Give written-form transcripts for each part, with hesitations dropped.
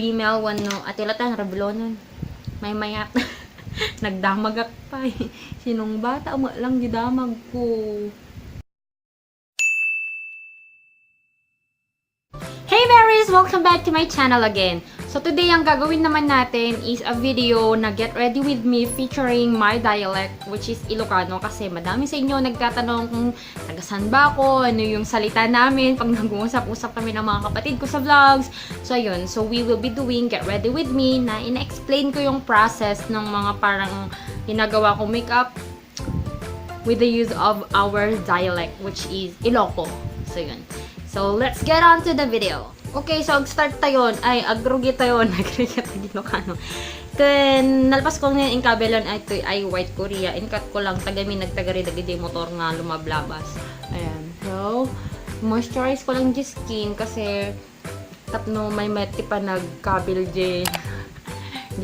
Email one no at ilatan rablonon. May mayat. Nagdamagak pa eh. Sinong bata mo lang gidamag ko. Hey berries! Welcome back to my channel again. So today, ang gagawin naman natin is a video na get ready with me featuring my dialect, which is Ilocano. Kasi madami sa inyo nagtatanong kung tagasan ba ako, ano yung salita namin pag nag-uusap-usap kami ng mga kapatid ko sa vlogs. So ayun, so we will be doing get ready with me na ina-explain ko yung process ng mga parang ginagawa kong makeup with the use of our dialect, which is Iloco. So yun. So, let's get on to the video. Okay, so start tayo. Ay, agrugi tayo. Nagrigat na Ilocano. Then, nalpas ko ngayon in kabelon ay white Korea. In-cut ko lang. Tagami nagtagari dagiti motor nga lumablabas. Ayan. So, moisturize ko lang di skin kasi tapno may meti pa nagkabel di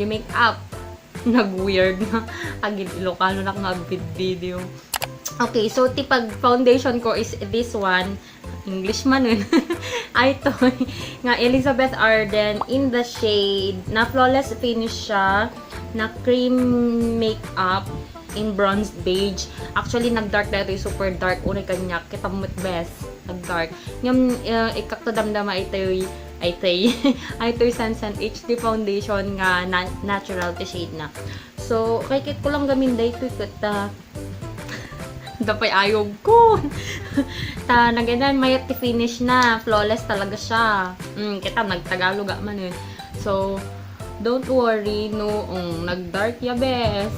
makeup. Nag-weird na. Agin Ilocano na video. Okay, so tipag foundation ko is this one. English man nun. Ay, ito. Nga, Elizabeth Arden in the shade. Na flawless finish siya. Na cream makeup in bronze beige. Actually, nag-dark dito. Super dark. Unay kanya. Kita mo't best. Nag-dark. Ngayon, ikakto damdama ito yung Sansan HD foundation nga natural to shade na. So, kit ko lang gamin dito. Dapay ayog ko. Naganan, may finish na. Flawless talaga siya. Kita, nagtagalog man yun. So, don't worry, no. Nag-dark ya, bes.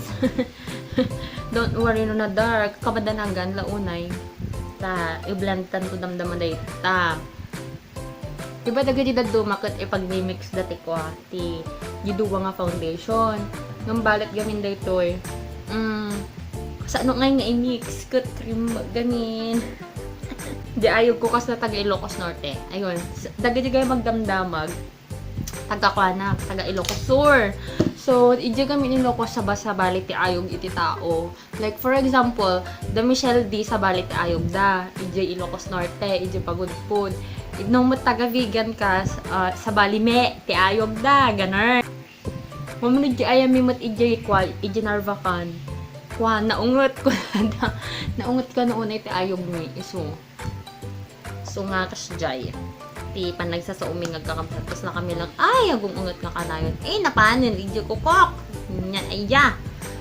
Don't worry, no, na-dark. Kabadanagan, launay. I-blend tan to damdaman day. Diba, dagadi dumakot ipag-mix dati ko, ti giduwa nga foundation. Nung balat gamin dito, sa ano ngayon nga i-mix, cut cream, ganin. Di ayog ko kasi na taga Ilocos Norte. Ayun, dagadi kayo magdamdamag. Taga Kuana, taga Ilocos Sur. So, iji kami Ilocos sa basa balit ti ayog iti tao. Like, for example, the Michelle D sa balit ti ayog da. Iji Ilocos Norte, iji Pagudpud. Nung mo taga vegan ka, sa balime, ti ayog da, ganar. Mamunod di ayami mo't iji kwal, iji narvakan. Naungot ko na. Naungot ko noon ay ti ayog ni iso. So nga kasjay. Ti pan nagsasauming agkakamsat. Tapos na kami lang, ay, agong ungot nga kanayon. Napanin, idyo ko kok. Yan, ayya.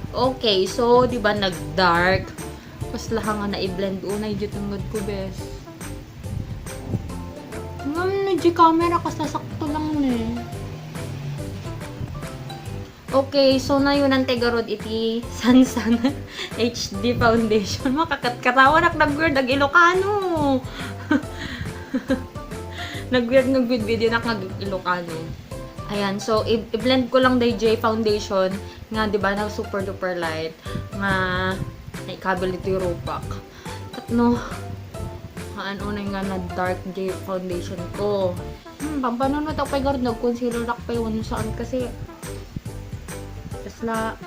Okay, so, di ba nag-dark? Tapos lahat nga na-i-blend unay, idyo tungod ko, bes. Idyo camera, kas nasakto lang eh. Okay, so na yun ang tegarod iti Sansan HD foundation. Makakatawan ak nag-weird ag Ilocano. Nag-weird video nak Ilocano. Ayan, so i-blend ko lang day J foundation nga 'di ba na super duper light nga naikabel ito yung ropak. Tatno ano na nga na dark J foundation ko. Pampanon mo ta pa garod nag-concealer rak pa yun saan kasi na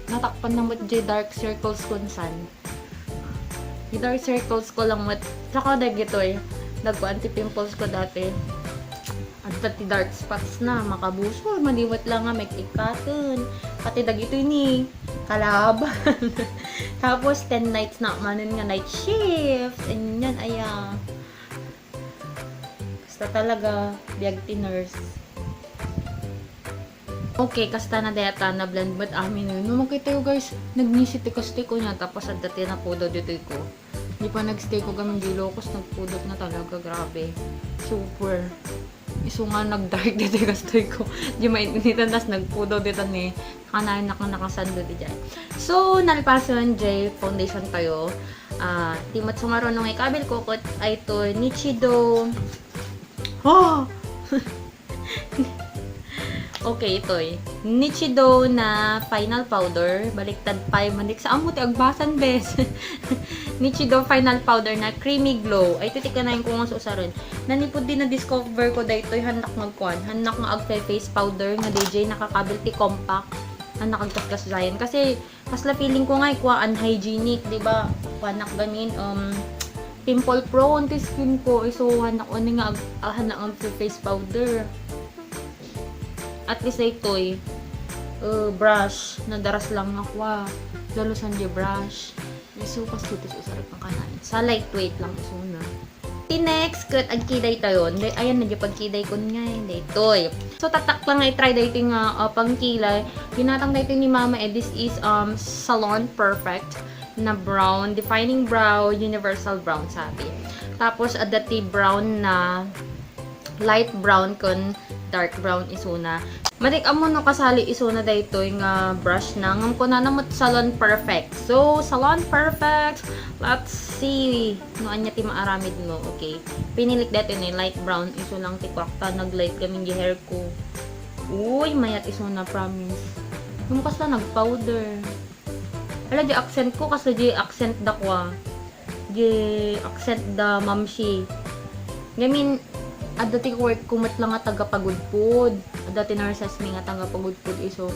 natakpan ng dark circles kung saan. Yung dark circles ko lang tsaka dagito nagko-anti-pimples ko dati. At pati dark spots na, makabusol, maliwat lang nga, may ikatan. Pati dagito ni kalaban. Tapos 10 nights na manin nga night shift. And yan, basta talaga, biyag nurse. Okay, kasta na data na blend but amin yun. Nung makita yung guys, nag-nisiti ko niya tapos at dati na pudod dito ko. Hindi pa nag-stay ko gaming di Ilocos, nagpudot na talaga, grabe. Super. Iso nga nag-dark dito ko. Di mainitan, tas nagpudod dito ni kanayon nakasando di dyan. So, nalpason J foundation tayo. Timat sumaron nung ikabel ko ay to Nichido. Oh! Okay, ito Nichido na final powder. Baliktad pa yung manik. Saan mo agbasan, bes? Nichido final powder na creamy glow. Ay, titika na yung kung ang susaron. Nanipod din na discover ko dahil ito'y hanak magkuhan. Hanak nga face powder nga DJ nakakabel ti compact. Hanak agkaskas zayan. Kasi, kasla feeling ko nga kuha unhygienic, diba? Hanak gamin, pimple prone ti skin ko. So, hanak nga hanak ang face powder. at least ito'y brush. Nadaras lang ako Lalosan di brush. Isukas dito sa usarap ng kanain. Sa lightweight lang isuna. Next, cut ang kiday tayo. Ayan, medyo pagkiday ko nga hindi. Ito'y. So, tatak lang try dito yung pangkilay. Ginatang dito ni Mama, this is Salon Perfect na brown. Defining brow, universal brown sabi. Tapos, adati brown na light brown kun dark brown isuna. Matik amo no kasali isuna dayto yung brush na ngam ko na namot Salon Perfect. So, Salon Perfect. Let's see. No anya ti maaramid mo. Okay. Pinilik dito ni light brown iso lang ti kwakta naglight kami gi hair ko. Uy, mayat isuna promise. Yung kasla nag-powder. Ala di accent ko kasla di accent dakwa. Di accent da mamshi. Gamin adati ko work kumot lang nga taga-pagudpod. Adati nurses mi nga taga-pagudpod iso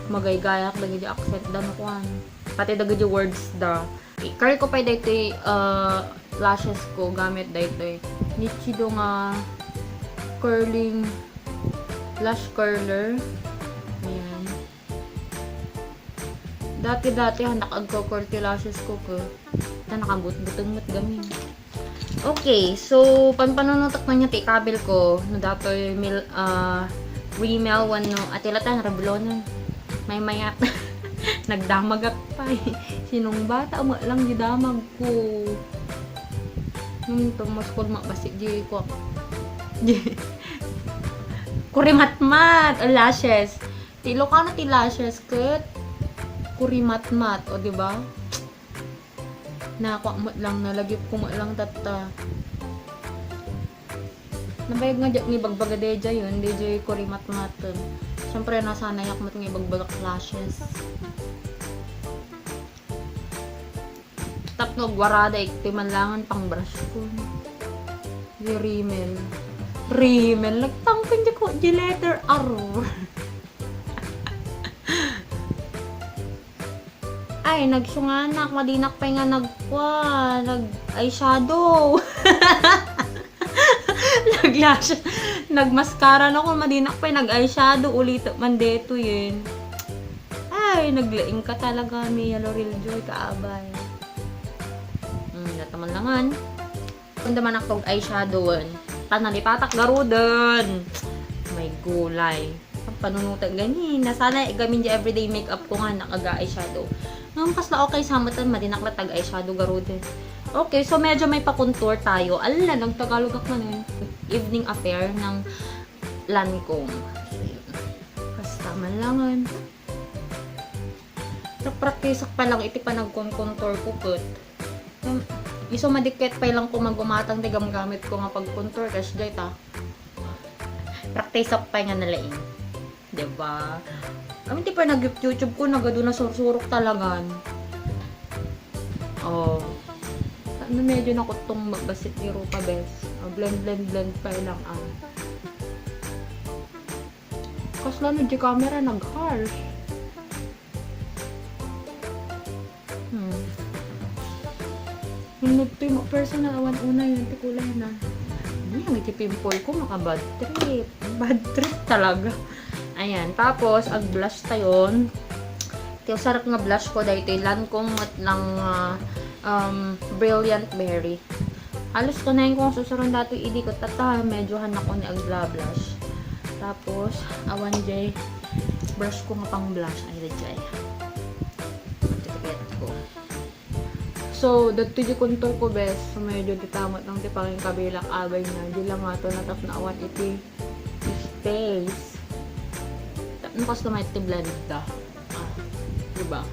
magaygayak lagi di accent da no kwan. Pati daga di words da. Kari ko pa dito lashes ko gamit dito Nichido nga curling lash curler. Ayan. Dati nakag-curl ti lashes ko ko. Ta nakagut-butong mat gamin. Okay, so panunutak na niya ti kabel ko no dato Rimmel one no atilatan rablonon. May mayat. Nagdamag pa Sinong bata mo lang gidamag ko. Nung tumaskol makbasi di ko. Kurimatmat o lashes. Ti Ilocano ti lashes ket kurimatmat o di ba? Nakuha mo lang, nalagip ko mo lang tata. Nabayag nga dyan, ibagbaga deja yun, deja ko rimat-maton. Siyempre, nasanayak mo itong ibagbaga lashes. Tap no, gwarada, iktiman langan pang brush ko. Di Rimmel. Rimmel, nagtangkan dyan ko, di letter R. Ay, nagsunganak, madinak pa nga nag-eyeshadow. Nag-mascara na ko, madinak pa nag-eyeshadow, ulit man dito yun. Ay, naglaing ka talaga, Mia Lorel Joy, Caabay. Nataman langan. Kung naman ako eyeshadowan, panalipatak garudan. May gulay. Ang panunutan ganyan. Nasana gamin di everyday makeup ko nga nakaga-eyeshadow. Ngayon kasla okay sa matan, madinakla tag-eyeshadow garude. Okay, so medyo may pa-contour tayo. Ala, nagtagalog ako na evening affair ng Lancome. Basta malangan. Nagpractice pa lang, iti pa nag-contour ko put. Iso madikit pa lang ko magumatang digam gamit ko nga pag-contour. Kasi dahil practice pa nga nalaing. Diba? Kami di pa nag-YouTube ko, nagado na sursurok talagan. Oh. Ano medyo nakutong magbasit ni Rupa Bes. Blend pa lang ang. Kasla no di camera nag-harsh. Yung ito yung personal awan una yun, tikulay na. Ang itipimple ko, maka-bad trip. Bad trip talaga. Ayan, tapos, ang blush tayon. Ito, sarap nga blush ko dahil ito, Lancome at lang Brilliant Berry. Halos ko na yun kung susuron dati, hindi ko tata, medyo hanak ko ni Agla blush. Tapos, awan jay, brush ko nga pang blush. Ay, jay. So, dito yung contour ko best. So, medyo ditamat ng tipang yung kabilang abay na. Di lang nga ito natap na awan iti space. Nakas na may blend da. Diba?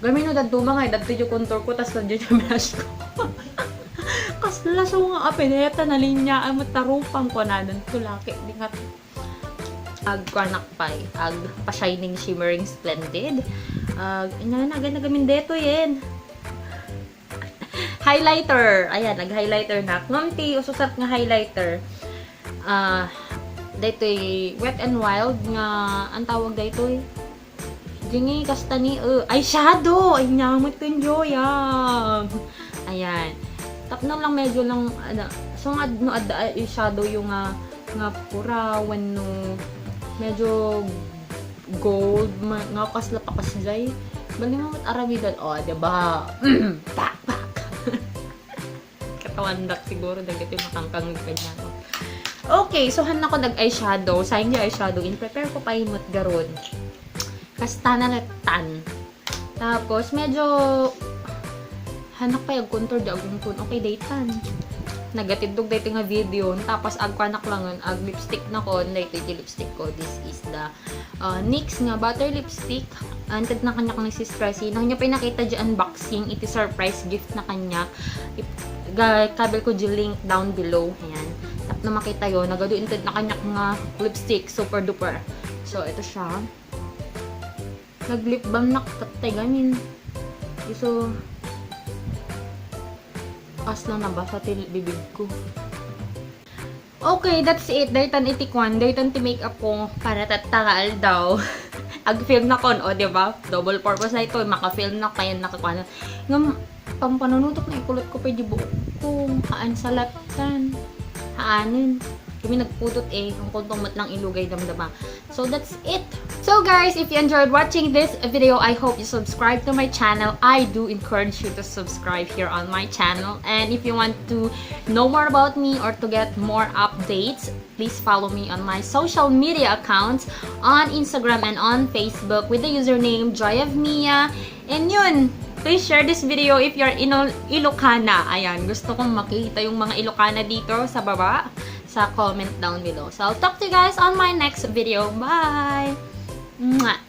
Gamin no dito mga dito yung contour ko tas nandiyo yung blush ko. Kasla siya nga apineta na linya mo tarupang ko na doon tulaki. Di nga agkanak pa ag pa-shining shimmering splendid. Nagamin dito yan. Highlighter. Ayan, nag-highlighter na. Ngunti, ususap nga highlighter. Dito Wet n Wild nga ang tawag dito dingi kasta ni eyeshadow ay nyamot kun joyang ayan tapno lang medyo lang so nga no eyeshadow yung nga pura wano medyo gold nga kasla pa kaslay bali mo aramidan diba pak katawan siguro dagat yung makangkang kanya. Okay, so han ako nag-eyeshadow. Sayang yung eyeshadow. In-prepare ko pa imot garon. Kasta na tan. Tapos, medyo hanak pa yung contour di agong kun. Okay, daytan. Nagatidog dito nga video. Tapos, agpanak lang ag lipstick na ko. Dito yung lipstick ko. This is the NYX nga butter lipstick. Antad na kanya kong nagsistressy. Nang niya pinakita dyan unboxing. Iti surprise gift na kanya. Kabel ko dyan link down below. Ayan. Tap na makita yun. Nagaduintad na kanya nga lipstick. Super duper. So, ito siya. Nag-lip balm na katay gamin. So, as lang na ba sa bibig ko. Okay, that's it. Daytan itikwan. Daytan ti makeup ko para tatakal daw. Ag-film na kon, diba? Double purpose na ito. Maka-film na kaya nakakwana. Ngam, pampanunutok na ikulot ko pa di buok ko. Haan sa lapsan. Haanin. Kami nagpudot kung kuntumat lang ilugay damdama. So, that's it. So, guys, if you enjoyed watching this video, I hope you subscribe to my channel. I do encourage you to subscribe here on my channel. And if you want to know more about me or to get more updates, please follow me on my social media accounts on Instagram and on Facebook with the username JoyOfMia. And yun, please share this video if you're in Ilocana. Ayan, gusto kong makita yung mga Ilocana dito sa baba. Sa comment down below. So, I'll talk to you guys on my next video. Bye! Mwah!